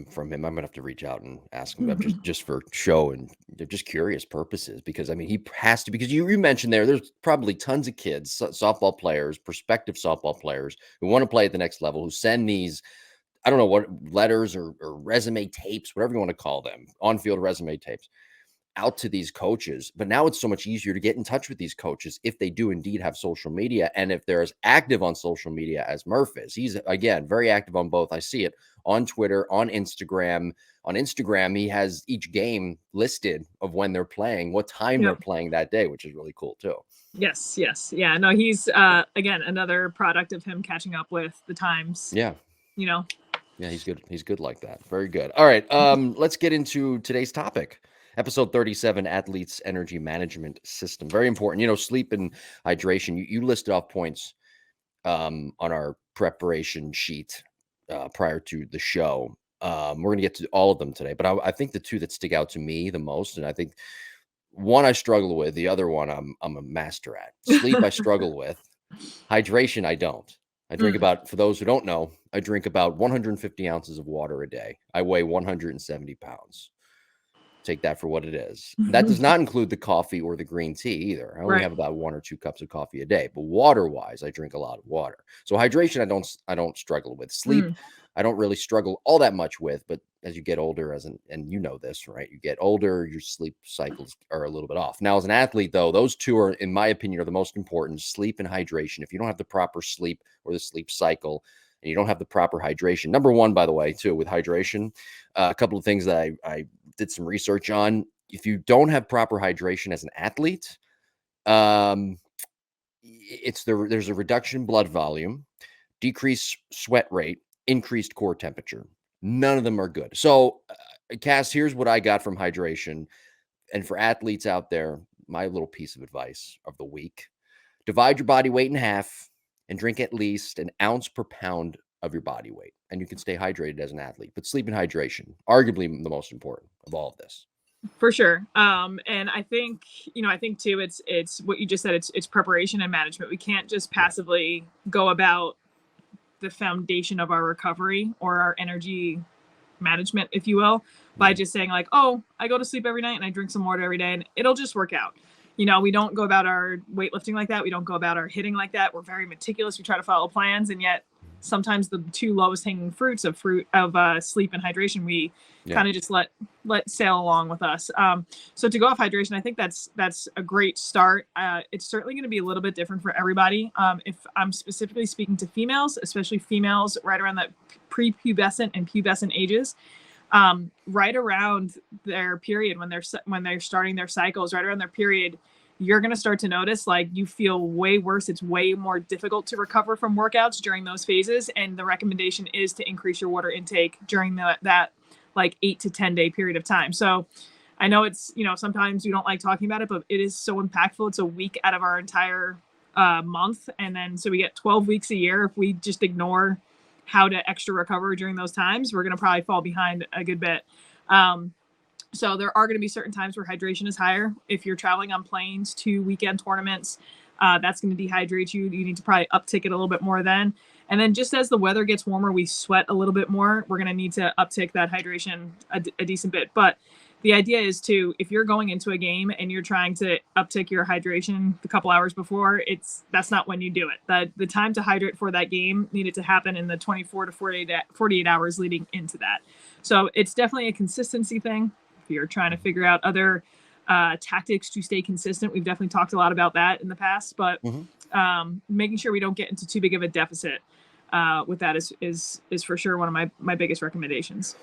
from him. I'm gonna have to reach out and ask him just for show and just curious purposes because I mean he has to because you mentioned there's probably tons of kids, softball players, prospective softball players who want to play at the next level who send these I don't know what letters or resume tapes, whatever you want to call them, on-field resume tapes out to these coaches. But now it's so much easier to get in touch with these coaches if they do indeed have social media. And if they're as active on social media as Murph is, he's again very active on both. I see it on Twitter, on Instagram. On Instagram, he has each game listed of when they're playing, what time they're playing that day, which is really cool too. Yes. Yeah, no, he's again another product of him catching up with the times. Yeah. Yeah, he's good. He's good like that. Very good. All right. Let's get into today's topic. Episode 37, Athletes Energy Management System. Very important. Sleep and hydration. You listed off points on our preparation sheet prior to the show. We're going to get to all of them today, but I think the two that stick out to me the most, and I think one I struggle with, the other one I'm a master at. Sleep I struggle with. Hydration I don't. I drink for those who don't know, I drink about 150 ounces of water a day. I weigh 170 pounds. Take that for what it is. That does not include the coffee or the green tea either. I only have about 1 or 2 cups of coffee a day, but water-wise, I drink a lot of water. So hydration, I don't struggle with. Sleep, I don't really struggle all that much with, but as you get older, and you know this, right? You get older, your sleep cycles are a little bit off. Now, as an athlete, though, those two are, in my opinion, are the most important: sleep and hydration. If you don't have the proper sleep or the sleep cycle, and you don't have the proper hydration. Number one, by the way, too, with hydration, a couple of things that I did some research on. If you don't have proper hydration as an athlete, there's a reduction in blood volume, decreased sweat rate, increased core temperature. None of them are good. So, Cass, here's what I got from hydration. And for athletes out there, my little piece of advice of the week: divide your body weight in half and drink at least an ounce per pound of your body weight. And you can stay hydrated as an athlete. But sleep and hydration, arguably the most important of all of this. For sure. And I think too, it's what you just said. It's preparation and management. We can't just passively go about the foundation of our recovery or our energy management, if you will, by just saying like, oh, I go to sleep every night and I drink some water every day and it'll just work out. We don't go about our weightlifting like that. We don't go about our hitting like that. We're very meticulous. We try to follow plans, and yet sometimes the two lowest hanging fruits of sleep and hydration, we kind of just let sail along with us. So to go off hydration, I think that's a great start. It's certainly going to be a little bit different for everybody. If I'm specifically speaking to females, especially females right around that prepubescent and pubescent ages, right around their period, when they're starting their cycles, right around their period, you're going to start to notice like you feel way worse. It's way more difficult to recover from workouts during those phases. And the recommendation is to increase your water intake during that like 8 to 10 day period of time. So I know it's, sometimes you don't like talking about it, but it is so impactful. It's a week out of our entire month. And then, so we get 12 weeks a year. If we just ignore how to extra recover during those times, we're going to probably fall behind a good bit. So there are going to be certain times where hydration is higher. If you're traveling on planes to weekend tournaments, that's going to dehydrate you. You need to probably uptick it a little bit more then. And then just as the weather gets warmer, we sweat a little bit more. We're going to need to uptick that hydration a decent bit. But the idea is if you're going into a game and you're trying to uptick your hydration a couple hours before, that's not when you do it. The time to hydrate for that game needed to happen in the 24 to 48 hours leading into that. So it's definitely a consistency thing. If you're trying to figure out other tactics to stay consistent, we've definitely talked a lot about that in the past, but making sure we don't get into too big of a deficit with that is for sure one of my biggest recommendations.